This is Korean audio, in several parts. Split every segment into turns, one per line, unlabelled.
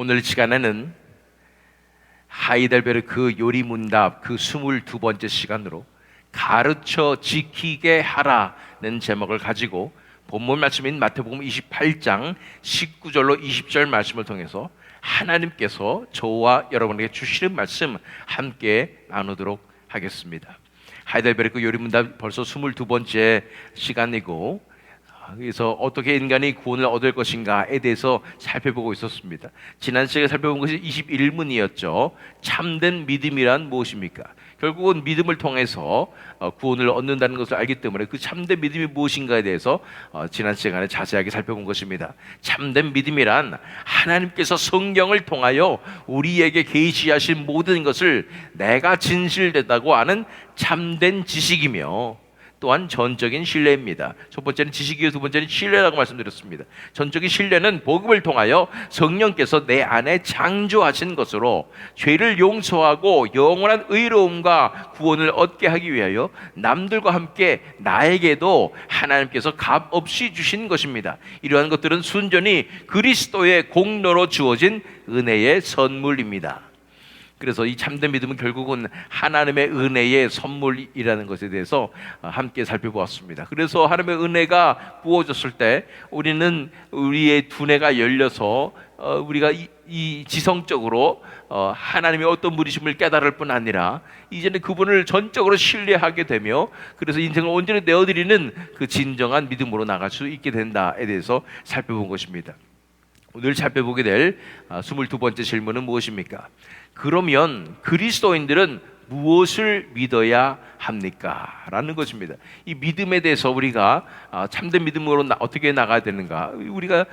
오늘 시간에는 하이델베르크 요리문답 그 22번째 시간으로 가르쳐 지키게 하라는 제목을 가지고 본문 말씀인 마태복음 28장 19절로 20절 말씀을 통해서 하나님께서 저와 여러분에게 주시는 말씀 함께 나누도록 하겠습니다. 하이델베르크 요리문답 벌써 22번째 시간이고, 그래서 어떻게 인간이 구원을 얻을 것인가에 대해서 살펴보고 있었습니다. 지난 시간에 살펴본 것이 21문이었죠. 참된 믿음이란 무엇입니까? 결국은 믿음을 통해서 구원을 얻는다는 것을 알기 때문에 그 참된 믿음이 무엇인가에 대해서 지난 시간에 자세하게 살펴본 것입니다. 참된 믿음이란 하나님께서 성령을 통하여 우리에게 계시하신 모든 것을 내가 진실되다고 아는 참된 지식이며, 또한 전적인 신뢰입니다. 첫 번째는 지식이요, 두 번째는 신뢰라고 말씀드렸습니다. 전적인 신뢰는 복음을 통하여 성령께서 내 안에 창조하신 것으로 죄를 용서하고 영원한 의로움과 구원을 얻게 하기 위하여 남들과 함께 나에게도 하나님께서 값 없이 주신 것입니다. 이러한 것들은 순전히 그리스도의 공로로 주어진 은혜의 선물입니다. 그래서 이 참된 믿음은 결국은 하나님의 은혜의 선물이라는 것에 대해서 함께 살펴보았습니다. 그래서 하나님의 은혜가 부어졌을 때 우리는 우리의 두뇌가 열려서 우리가 이 지성적으로 하나님의 어떤 분이심을 깨달을 뿐 아니라 이제는 그분을 전적으로 신뢰하게 되며, 그래서 인생을 온전히 내어드리는 그 진정한 믿음으로 나갈 수 있게 된다에 대해서 살펴본 것입니다. 오늘 살펴보게 될 22번째 질문은 무엇입니까? 그러면 그리스도인들은 무엇을 믿어야 합니까? 라는 것입니다. 이 믿음에 대해서 우리가 참된 믿음으로 어떻게 나가야 되는가? 우리가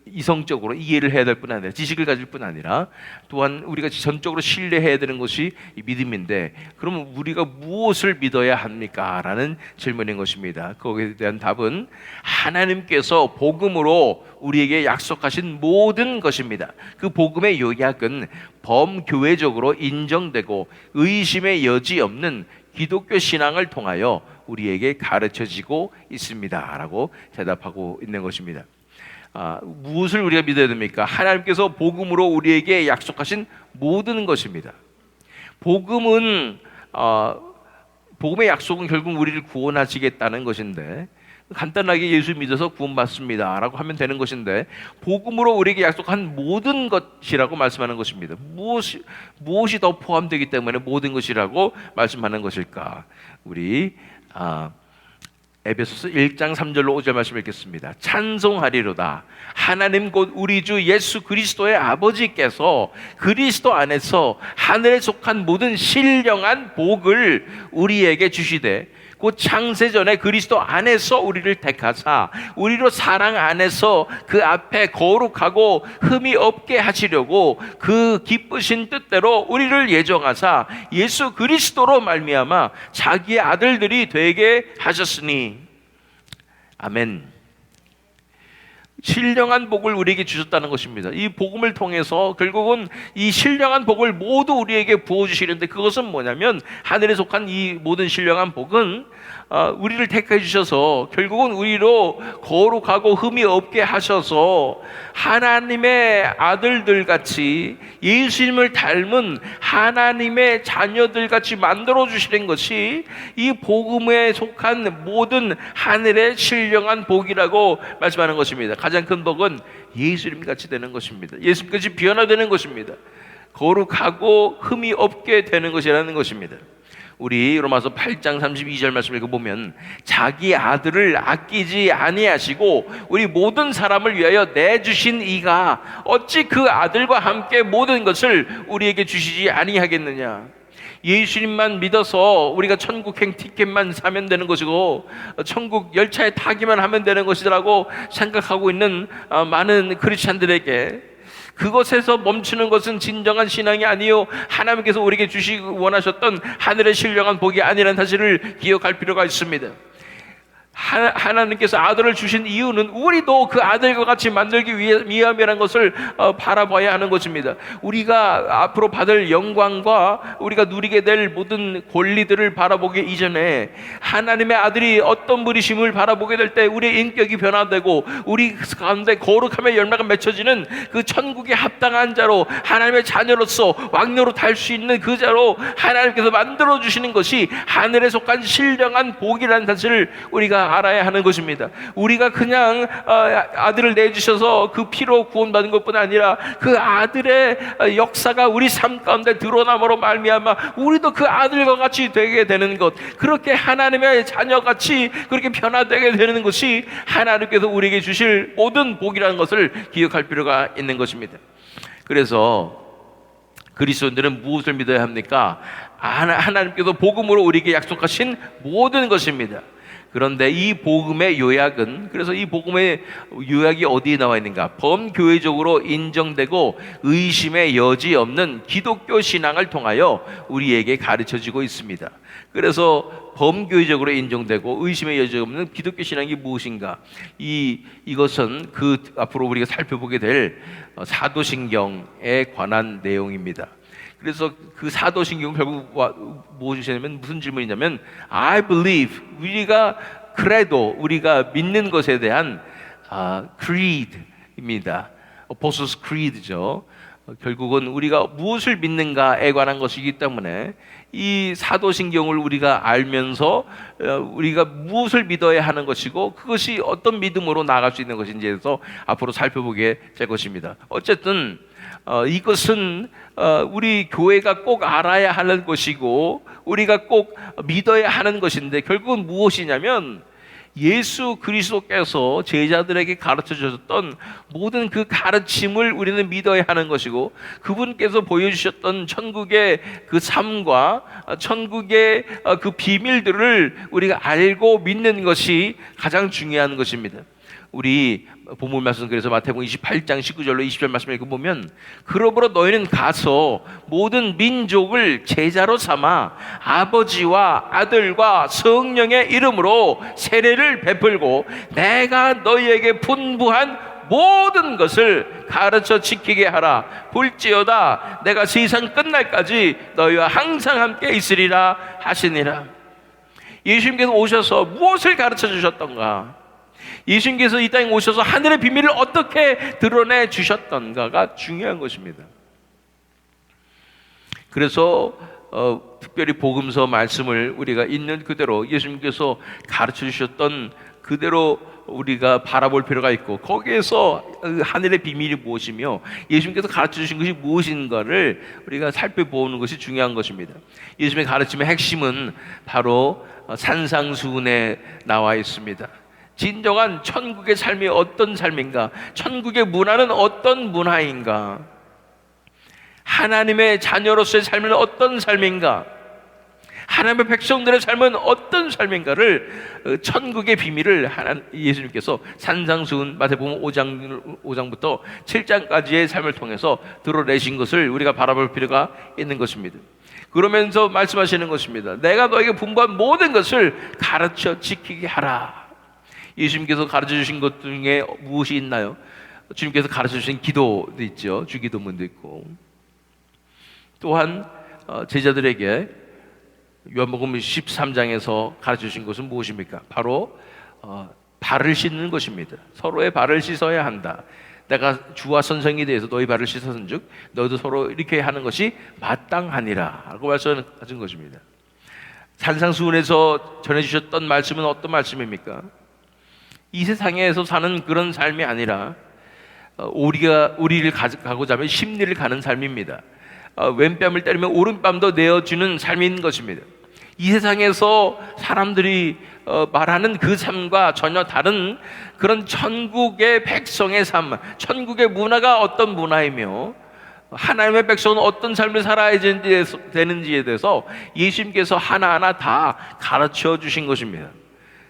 이성적으로 이해를 해야 될 뿐 아니라, 지식을 가질 뿐 아니라 또한 우리가 전적으로 신뢰해야 되는 것이 이 믿음인데, 그러면 우리가 무엇을 믿어야 합니까? 라는 질문인 것입니다. 거기에 대한 답은 하나님께서 복음으로 우리에게 약속하신 모든 것입니다. 그 복음의 요약은 범교회적으로 인정되고 의심의 여지 없는 기독교 신앙을 통하여 우리에게 가르쳐지고 있습니다 라고 대답하고 있는 것입니다. 무엇을 우리가 믿어야 됩니까? 하나님께서 복음으로 우리에게 약속하신 모든 것입니다. 복음의 약속은 결국 우리를 구원하시겠다는 것인데, 간단하게 예수 믿어서 구원받습니다 라고 하면 되는 것인데, 복음으로 우리에게 약속한 모든 것이라고 말씀하는 것입니다. 무엇이 더 포함되기 때문에 모든 것이라고 말씀하는 것일까? 우리 에베소서 1장 3절로 5절 말씀 읽겠습니다. 찬송하리로다. 하나님 곧 우리 주 예수 그리스도의 아버지께서 그리스도 안에서 하늘에 속한 모든 신령한 복을 우리에게 주시되, 곧 창세전에 그리스도 안에서 우리를 택하사 우리로 사랑 안에서 그 앞에 거룩하고 흠이 없게 하시려고 그 기쁘신 뜻대로 우리를 예정하사 예수 그리스도로 말미암아 자기의 아들들이 되게 하셨으니. 아멘. 신령한 복을 우리에게 주셨다는 것입니다. 이 복음을 통해서 결국은 이 신령한 복을 모두 우리에게 부어주시는데, 그것은 뭐냐면 하늘에 속한 이 모든 신령한 복은 우리를 택해 주셔서 결국은 우리로 거룩하고 흠이 없게 하셔서 하나님의 아들들같이 예수님을 닮은 하나님의 자녀들같이 만들어 주시는 것이 이 복음에 속한 모든 하늘의 신령한 복이라고 말씀하는 것입니다. 가장 큰 복은 예수님같이 되는 것입니다. 예수님같이 변화되는 것입니다. 거룩하고 흠이 없게 되는 것이라는 것입니다. 우리 로마서 8장 32절 말씀을 읽어보면, 자기 아들을 아끼지 아니하시고 우리 모든 사람을 위하여 내주신 이가 어찌 그 아들과 함께 모든 것을 우리에게 주시지 아니하겠느냐. 예수님만 믿어서 우리가 천국행 티켓만 사면 되는 것이고 천국 열차에 타기만 하면 되는 것이라고 생각하고 있는 많은 크리스찬들에게, 그것에서 멈추는 것은 진정한 신앙이 아니요 하나님께서 우리에게 주시기 원하셨던 하늘의 신령한 복이 아니라는 사실을 기억할 필요가 있습니다. 하나님께서 아들을 주신 이유는 우리도 그 아들과 같이 만들기 위함이라는 것을 바라봐야 하는 것입니다. 우리가 앞으로 받을 영광과 우리가 누리게 될 모든 권리들을 바라보기 이전에 하나님의 아들이 어떤 분이심을 바라보게 될 때 우리의 인격이 변화되고 우리 가운데 거룩함의 열매가 맺혀지는 그 천국에 합당한 자로, 하나님의 자녀로서 왕노로 탈 수 있는 그 자로 하나님께서 만들어 주시는 것이 하늘에 속한 신령한 복이라는 사실을 우리가 알아야 하는 것입니다. 우리가 그냥 아들을 내주셔서 그 피로 구원받은 것뿐 아니라 그 아들의 역사가 우리 삶 가운데 드러남으로 말미암아 우리도 그 아들과 같이 되게 되는 것, 그렇게 하나님의 자녀같이 그렇게 변화되게 되는 것이 하나님께서 우리에게 주실 모든 복이라는 것을 기억할 필요가 있는 것입니다. 그래서 그리스도인들은 무엇을 믿어야 합니까? 하나님께서 복음으로 우리에게 약속하신 모든 것입니다. 그런데 이 복음의 요약은, 그래서 이 복음의 요약이 어디에 나와 있는가? 범교회적으로 인정되고 의심의 여지 없는 기독교 신앙을 통하여 우리에게 가르쳐지고 있습니다. 그래서 범교회적으로 인정되고 의심의 여지 없는 기독교 신앙이 무엇인가? 이것은 그 앞으로 우리가 살펴보게 될 사도신경에 관한 내용입니다. 그래서 그 사도신경 결국 무엇이냐면, 무슨 질문이냐면 I believe, 우리가 그래도 우리가 믿는 것에 대한 creed입니다. Apostles' Creed죠. 결국은 우리가 무엇을 믿는가에 관한 것이기 때문에 이 사도신경을 우리가 알면서 우리가 무엇을 믿어야 하는 것이고 그것이 어떤 믿음으로 나아갈 수 있는 것인지에 대해서 앞으로 살펴보게 될 것입니다. 어쨌든 이것은 우리 교회가 꼭 알아야 하는 것이고 우리가 꼭 믿어야 하는 것인데, 결국은 무엇이냐면 예수 그리스도께서 제자들에게 가르쳐 주셨던 모든 그 가르침을 우리는 믿어야 하는 것이고, 그분께서 보여주셨던 천국의 그 삶과 천국의 그 비밀들을 우리가 알고 믿는 것이 가장 중요한 것입니다. 우리 본문 말씀, 그래서 마태복음 28장 19절로 20절 말씀을 읽어보면, 그러므로 너희는 가서 모든 민족을 제자로 삼아 아버지와 아들과 성령의 이름으로 세례를 베풀고 내가 너희에게 분부한 모든 것을 가르쳐 지키게 하라. 볼지어다 내가 세상 끝날까지 너희와 항상 함께 있으리라 하시니라. 예수님께서 오셔서 무엇을 가르쳐 주셨던가? 예수님께서 이 땅에 오셔서 하늘의 비밀을 어떻게 드러내 주셨던가가 중요한 것입니다. 그래서 특별히 복음서 말씀을 우리가 있는 그대로 예수님께서 가르쳐 주셨던 그대로 우리가 바라볼 필요가 있고, 거기에서 하늘의 비밀이 무엇이며 예수님께서 가르쳐 주신 것이 무엇인가를 우리가 살펴보는 것이 중요한 것입니다. 예수님의 가르침의 핵심은 바로 산상수훈에 나와 있습니다. 진정한 천국의 삶이 어떤 삶인가? 천국의 문화는 어떤 문화인가? 하나님의 자녀로서의 삶은 어떤 삶인가? 하나님의 백성들의 삶은 어떤 삶인가를, 천국의 비밀을 예수님께서 산상수훈 마태복음 5장부터 7장까지의 삶을 통해서 드러내신 것을 우리가 바라볼 필요가 있는 것입니다. 그러면서 말씀하시는 것입니다. 내가 너에게 분부한 모든 것을 가르쳐 지키게 하라. 예수님께서 가르쳐 주신 것 중에 무엇이 있나요? 주님께서 가르쳐 주신 기도도 있죠. 주기도문도 있고, 또한 제자들에게 요한복음 13장에서 가르쳐 주신 것은 무엇입니까? 바로 발을 씻는 것입니다. 서로의 발을 씻어야 한다. 내가 주와 선생에 대해서 너희 발을 씻었은즉 너희도 서로 이렇게 하는 것이 마땅하니라 라고 말씀하신 것입니다. 산상수훈에서 전해주셨던 말씀은 어떤 말씀입니까? 이 세상에서 사는 그런 삶이 아니라 우리를 가고자 하면 심리를 가는 삶입니다. 왼뺨을 때리면 오른뺨도 내어주는 삶인 것입니다. 이 세상에서 사람들이 말하는 그 삶과 전혀 다른 그런 천국의 백성의 삶, 천국의 문화가 어떤 문화이며 하나님의 백성은 어떤 삶을 살아야 되는지에 대해서 예수님께서 하나하나 다 가르쳐 주신 것입니다.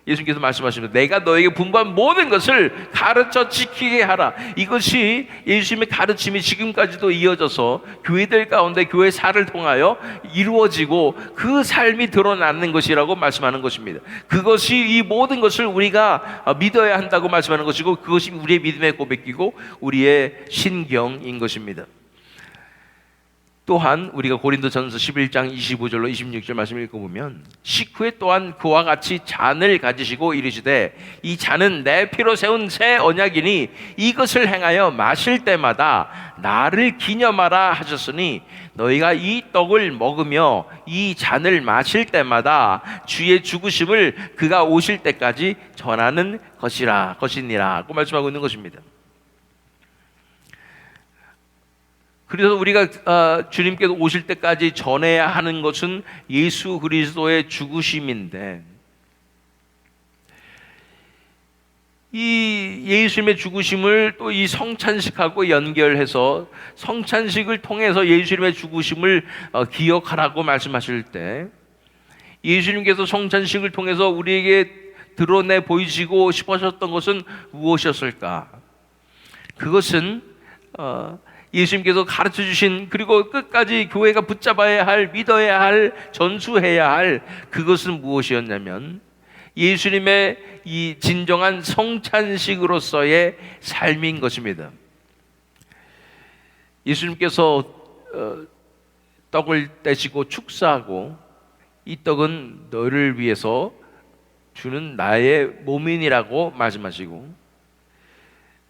예수님께서 말씀하십니다. 내가 너에게 분부한 모든 것을 가르쳐 지키게 하라. 이것이 예수님의 가르침이 지금까지도 이어져서 교회들 가운데 교회 사를 통하여 이루어지고 그 삶이 드러나는 것이라고 말씀하는 것입니다. 그것이 이 모든 것을 우리가 믿어야 한다고 말씀하는 것이고, 그것이 우리의 믿음의 고백이고 우리의 신경인 것입니다. 또한 우리가 고린도전서 11장 25절로 26절 말씀을 읽어보면, 식후에 또한 그와 같이 잔을 가지시고 이르시되 이 잔은 내 피로 세운 새 언약이니 이것을 행하여 마실 때마다 나를 기념하라 하셨으니 너희가 이 떡을 먹으며 이 잔을 마실 때마다 주의 죽으심을 그가 오실 때까지 전하는 것이니라 고 말씀하고 있는 것입니다. 그래서 우리가 주님께서 오실 때까지 전해야 하는 것은 예수 그리스도의 죽으심인데, 이 예수님의 죽으심을 또 이 성찬식하고 연결해서 성찬식을 통해서 예수님의 죽으심을 기억하라고 말씀하실 때, 예수님께서 성찬식을 통해서 우리에게 드러내 보이시고 싶으셨던 것은 무엇이었을까? 그것은 예수님께서 가르쳐 주신, 그리고 끝까지 교회가 붙잡아야 할, 믿어야 할, 전수해야 할 그것은 무엇이었냐면 예수님의 이 진정한 성찬식으로서의 삶인 것입니다. 예수님께서 떡을 떼시고 축사하고 이 떡은 너를 위해서 주는 나의 몸이니라고 말씀하시고,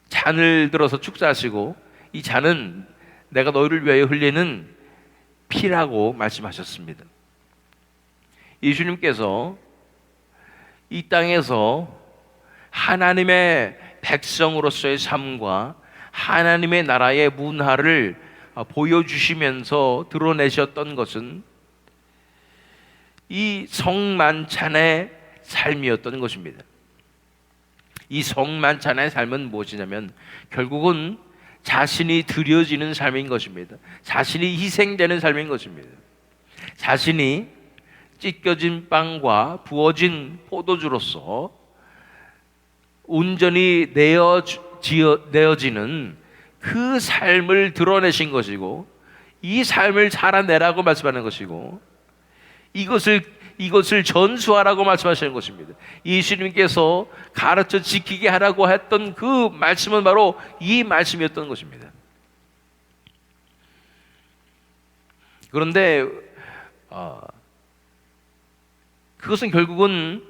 잔을 들어서 축사하시고 이 잔은 내가 너희를 위하여 흘리는 피라고 말씀하셨습니다. 예수님께서 이 땅에서 하나님의 백성으로서의 삶과 하나님의 나라의 문화를 보여주시면서 드러내셨던 것은 이 성만찬의 삶이었던 것입니다. 이 성만찬의 삶은 무엇이냐면 결국은 자신이 드려지는 삶인 것입니다. 자신이 희생되는 삶인 것입니다. 자신이 찢겨진 빵과 부어진 포도주로서 온전히 내어지는 그 삶을 드러내신 것이고, 이 삶을 살아내라고 말씀하는 것이고, 이것을 전수하라고 말씀하시는 것입니다. 예수님께서 가르쳐 지키게 하라고 했던 그 말씀은 바로 이 말씀이었던 것입니다. 그런데 그것은 결국은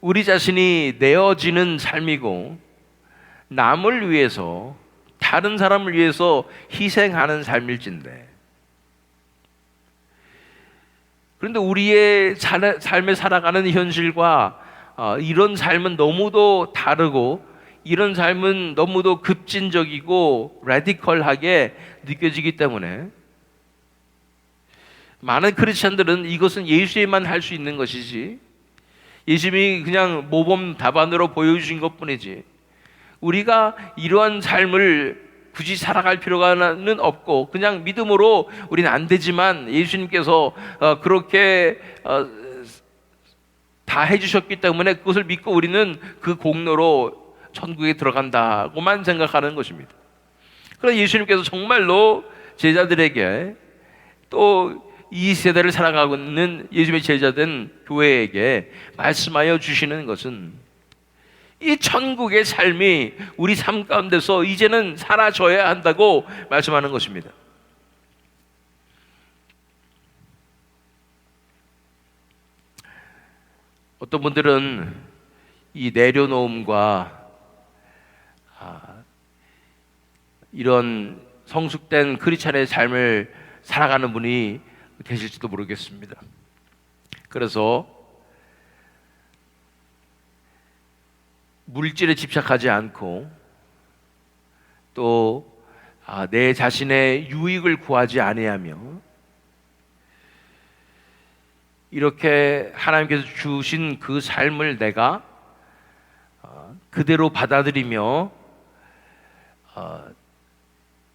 우리 자신이 내어지는 삶이고, 남을 위해서, 다른 사람을 위해서 희생하는 삶일진데, 그런데 우리의 삶에 살아가는 현실과 이런 삶은 너무도 다르고, 이런 삶은 너무도 급진적이고 라디컬하게 느껴지기 때문에 많은 크리스천들은 이것은 예수님만 할 수 있는 것이지, 예수님이 그냥 모범 답안으로 보여주신 것뿐이지, 우리가 이러한 삶을 굳이 살아갈 필요가는 없고 그냥 믿음으로 우리는 안 되지만 예수님께서 그렇게 다 해주셨기 때문에 그것을 믿고 우리는 그 공로로 천국에 들어간다고만 생각하는 것입니다. 그러나 예수님께서 정말로 제자들에게, 또 이 세대를 살아가고 있는 예수님의 제자된 교회에게 말씀하여 주시는 것은 이 천국의 삶이 우리 삶 가운데서 이제는 사라져야 한다고 말씀하는 것입니다. 어떤 분들은 이 내려놓음과 이런 성숙된 크리스찬의 삶을 살아가는 분이 계실지도 모르겠습니다. 그래서 물질에 집착하지 않고 또 내 자신의 유익을 구하지 아니하며 이렇게 하나님께서 주신 그 삶을 내가 그대로 받아들이며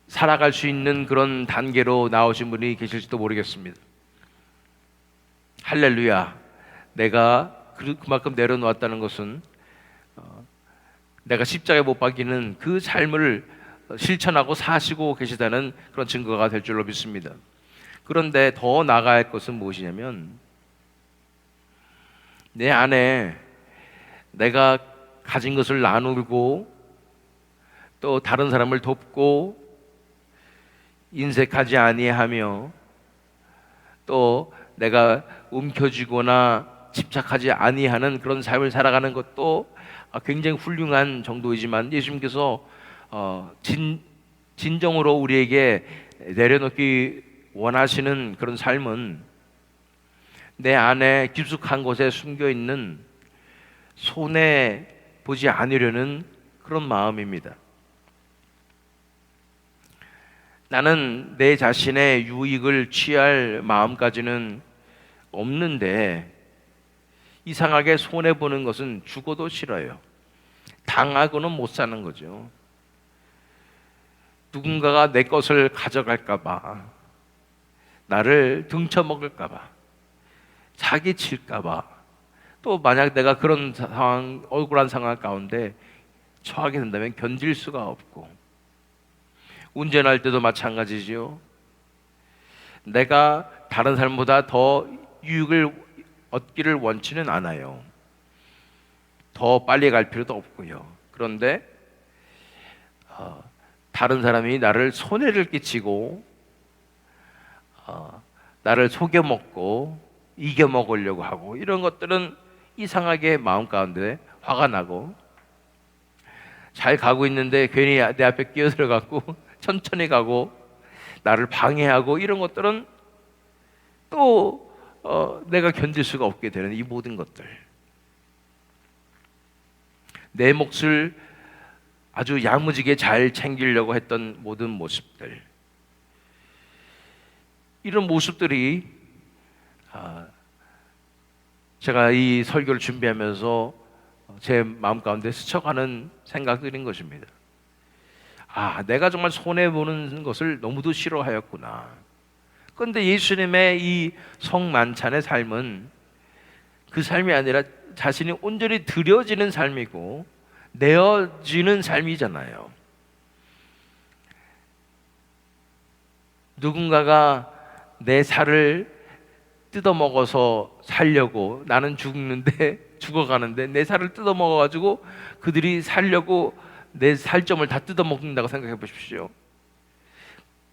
살아갈 수 있는 그런 단계로 나오신 분이 계실지도 모르겠습니다. 할렐루야, 내가 그만큼 내려놓았다는 것은 내가 십자가에 못 박이는 그 삶을 실천하고 사시고 계시다는 그런 증거가 될 줄로 믿습니다. 그런데 더 나아가야 할 것은 무엇이냐면 내 안에 내가 가진 것을 나누고 또 다른 사람을 돕고 인색하지 아니하며 또 내가 움켜쥐거나 집착하지 아니하는 그런 삶을 살아가는 것도 굉장히 훌륭한 정도이지만 예수님께서 진정으로 우리에게 내려놓기 원하시는 그런 삶은 내 안에 깊숙한 곳에 숨겨있는 손해 보지 않으려는 그런 마음입니다. 나는 내 자신의 유익을 취할 마음까지는 없는데 이상하게 손해보는 것은 죽어도 싫어요. 당하고는 못 사는 거죠. 누군가가 내 것을 가져갈까 봐, 나를 등쳐먹을까 봐, 사기칠까 봐, 또 만약 내가 그런 상황, 억울한 상황 가운데 처하게 된다면 견딜 수가 없고, 운전할 때도 마찬가지지요. 내가 다른 사람보다 더 유익을 얻기를 원치는 않아요. 더 빨리 갈 필요도 없고요. 그런데 다른 사람이 나를 손해를 끼치고 나를 속여먹고 이겨먹으려고 하고 이런 것들은 이상하게 마음 가운데 화가 나고, 잘 가고 있는데 괜히 내 앞에 끼어들어가고 천천히 가고 나를 방해하고 이런 것들은 또 내가 견딜 수가 없게 되는 이 모든 것들, 내 몫을 아주 야무지게 잘 챙기려고 했던 모든 모습들, 이런 모습들이 제가 이 설교를 준비하면서 제 마음 가운데 스쳐가는 생각들인 것입니다. 내가 정말 손해보는 것을 너무도 싫어하였구나. 그런데 예수님의 이 성만찬의 삶은 그 삶이 아니라 자신이 온전히 드려지는 삶이고 내어지는 삶이잖아요. 누군가가 내 살을 뜯어먹어서 살려고, 나는 죽어가는데 내 살을 뜯어먹어가지고 그들이 살려고 내 살점을 다 뜯어먹는다고 생각해 보십시오.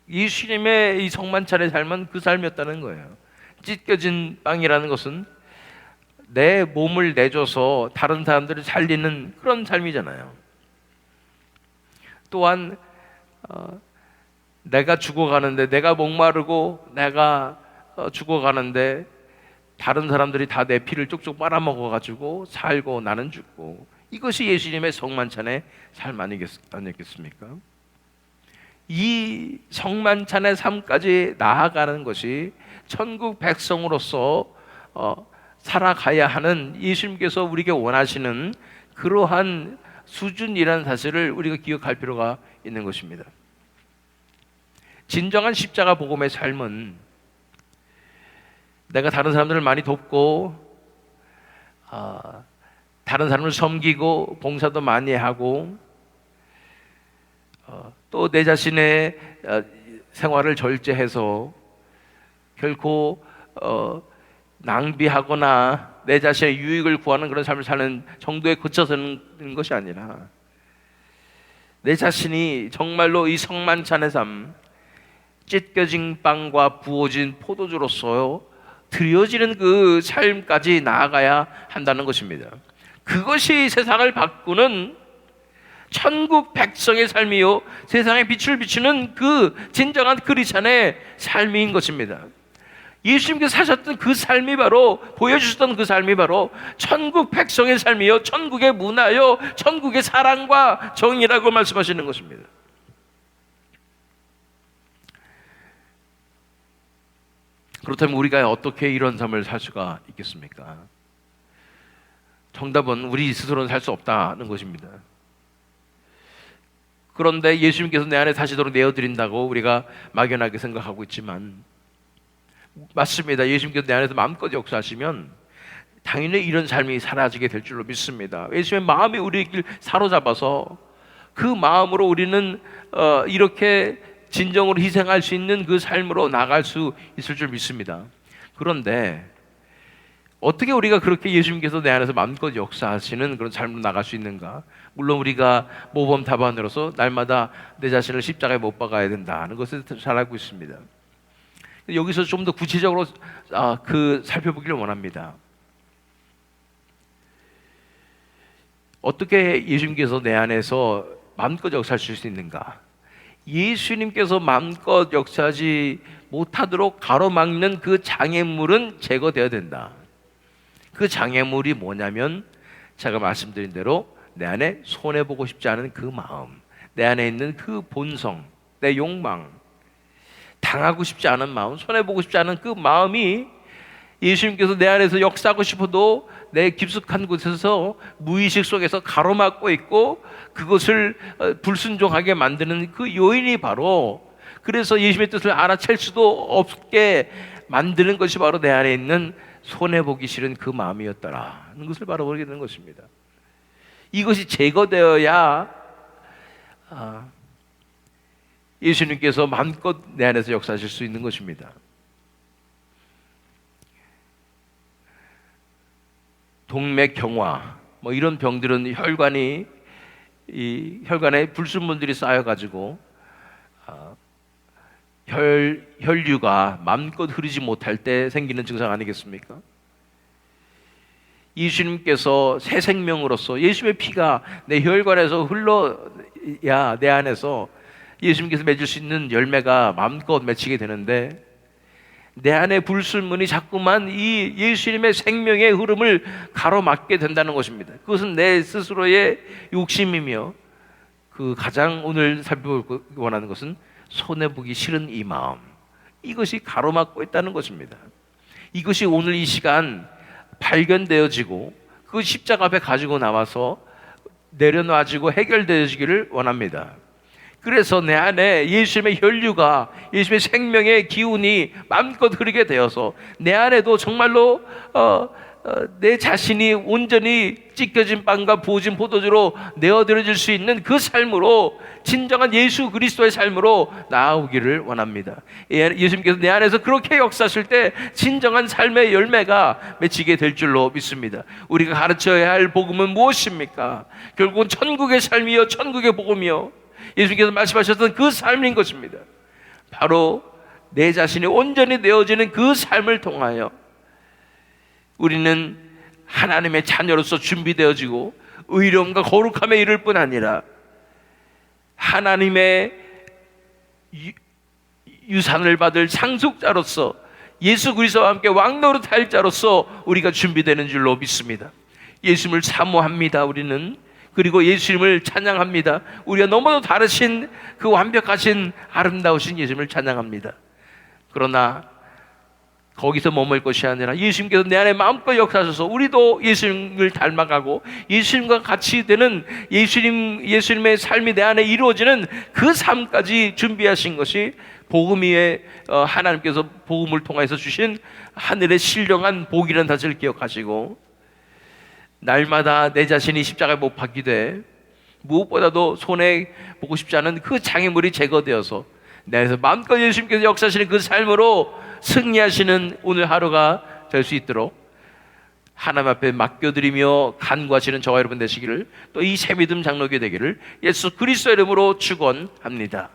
예수님의 이 성만찬의 삶은 그 삶이었다는 거예요. 찢겨진 빵이라는 것은 내 몸을 내줘서 다른 사람들을 살리는 그런 삶이잖아요. 또한 내가 죽어가는데, 내가 목마르고 내가 죽어가는데 다른 사람들이 다 내 피를 쪽쪽 빨아먹어가지고 살고 나는 죽고, 이것이 예수님의 성만찬의 삶 아니겠습니까? 이 성만찬의 삶까지 나아가는 것이 천국 백성으로서 살아가야 하는 예수님께서 우리에게 원하시는 그러한 수준이라는 사실을 우리가 기억할 필요가 있는 것입니다. 진정한 십자가 복음의 삶은 내가 다른 사람들을 많이 돕고 다른 사람을 섬기고 봉사도 많이 하고 또 내 자신의 생활을 절제해서 결코 낭비하거나 내 자신의 유익을 구하는 그런 삶을 사는 정도에 그쳐서는 것이 아니라, 내 자신이 정말로 이 성만찬의 삶, 찢겨진 빵과 부어진 포도주로서 드려지는 그 삶까지 나아가야 한다는 것입니다. 그것이 세상을 바꾸는 천국 백성의 삶이요, 세상에 빛을 비추는 그 진정한 크리스찬의 삶인 것입니다. 예수님께서 사셨던 그 삶이 바로, 보여주셨던 그 삶이 바로 천국 백성의 삶이요, 천국의 문화요, 천국의 사랑과 정의라고 말씀하시는 것입니다. 그렇다면 우리가 어떻게 이런 삶을 살 수가 있겠습니까? 정답은 우리 스스로는 살 수 없다는 것입니다. 그런데 예수님께서 내 안에 사시도록 내어드린다고 우리가 막연하게 생각하고 있지만, 맞습니다. 예수님께서 내 안에서 마음껏 역사하시면 당연히 이런 삶이 사라지게 될 줄로 믿습니다. 예수님의 마음이 우리를 사로잡아서 그 마음으로 우리는 이렇게 진정으로 희생할 수 있는 그 삶으로 나갈 수 있을 줄 믿습니다. 그런데 어떻게 우리가 그렇게 예수님께서 내 안에서 마음껏 역사하시는 그런 삶으로 나갈 수 있는가? 물론 우리가 모범 답안으로서 날마다 내 자신을 십자가에 못 박아야 된다는 것을 잘 알고 있습니다. 여기서 좀 더 구체적으로 살펴보기를 원합니다. 어떻게 예수님께서 내 안에서 마음껏 역사하실 수 있는가? 예수님께서 마음껏 역사하지 못하도록 가로막는 그 장애물은 제거되어야 된다. 그 장애물이 뭐냐면 제가 말씀드린 대로 내 안에 손해보고 싶지 않은 그 마음, 내 안에 있는 그 본성, 내 욕망, 당하고 싶지 않은 마음, 손해보고 싶지 않은 그 마음이 예수님께서 내 안에서 역사하고 싶어도 내 깊숙한 곳에서 무의식 속에서 가로막고 있고 그것을 불순종하게 만드는 그 요인이 바로, 그래서 예수님의 뜻을 알아챌 수도 없게 만드는 것이 바로 내 안에 있는 손해보기 싫은 그 마음이었더라는 것을 바라보게 되는 것입니다. 이것이 제거되어야 예수님께서 마음껏 내 안에서 역사하실 수 있는 것입니다. 동맥경화 이런 병들은 혈관에 불순물들이 쌓여가지고 혈류가 마음껏 흐르지 못할 때 생기는 증상 아니겠습니까? 예수님께서 새 생명으로서 예수님의 피가 내 혈관에서 흘러야 내 안에서 예수님께서 맺을 수 있는 열매가 마음껏 맺히게 되는데, 내 안에 불순물이 자꾸만 이 예수님의 생명의 흐름을 가로막게 된다는 것입니다. 그것은 내 스스로의 욕심이며, 그 가장 오늘 살펴보기 원하는 것은 손해보기 싫은 이 마음, 이것이 가로막고 있다는 것입니다. 이것이 오늘 이 시간 발견되어지고 그 십자가 앞에 가지고 나와서 내려놔지고 해결되어지기를 원합니다. 그래서 내 안에 예수님의 혈류가, 예수님의 생명의 기운이 마음껏 흐르게 되어서 내 안에도 정말로 내 자신이 온전히 찢겨진 빵과 부어진 포도주로 내어드려질 수 있는 그 삶으로, 진정한 예수 그리스도의 삶으로 나아오기를 원합니다. 예수님께서 내 안에서 그렇게 역사하실 때 진정한 삶의 열매가 맺히게 될 줄로 믿습니다. 우리가 가르쳐야 할 복음은 무엇입니까? 결국은 천국의 삶이요, 천국의 복음이요, 예수님께서 말씀하셨던 그 삶인 것입니다. 바로 내 자신이 온전히 내어지는 그 삶을 통하여 우리는 하나님의 자녀로서 준비되어지고 의로움과 거룩함에 이를 뿐 아니라 하나님의 유산을 받을 상속자로서 예수 그리스도와 함께 왕노릇할 자로서 우리가 준비되는 줄로 믿습니다. 예수님을 사모합니다. 우리는 그리고 예수님을 찬양합니다. 우리가 너무도 다르신 그 완벽하신 아름다우신 예수님을 찬양합니다. 그러나 거기서 머물 것이 아니라 예수님께서 내 안에 마음껏 역사하셔서 우리도 예수님을 닮아가고 예수님과 같이 되는 예수님의 삶이 내 안에 이루어지는 그 삶까지 준비하신 것이 복음 위에 하나님께서 복음을 통해서 주신 하늘의 신령한 복이라는 사실을 기억하시고, 날마다 내 자신이 십자가에 못 박히되 무엇보다도 손해보고 싶지 않은 그 장애물이 제거되어서 내 안에서 마음껏 예수님께서 역사하시는 그 삶으로 승리하시는 오늘 하루가 될 수 있도록 하나님 앞에 맡겨드리며 간구하시는 저와 여러분 되시기를, 또 이 새믿음 장로교 되기를 예수 그리스도의 이름으로 축원합니다.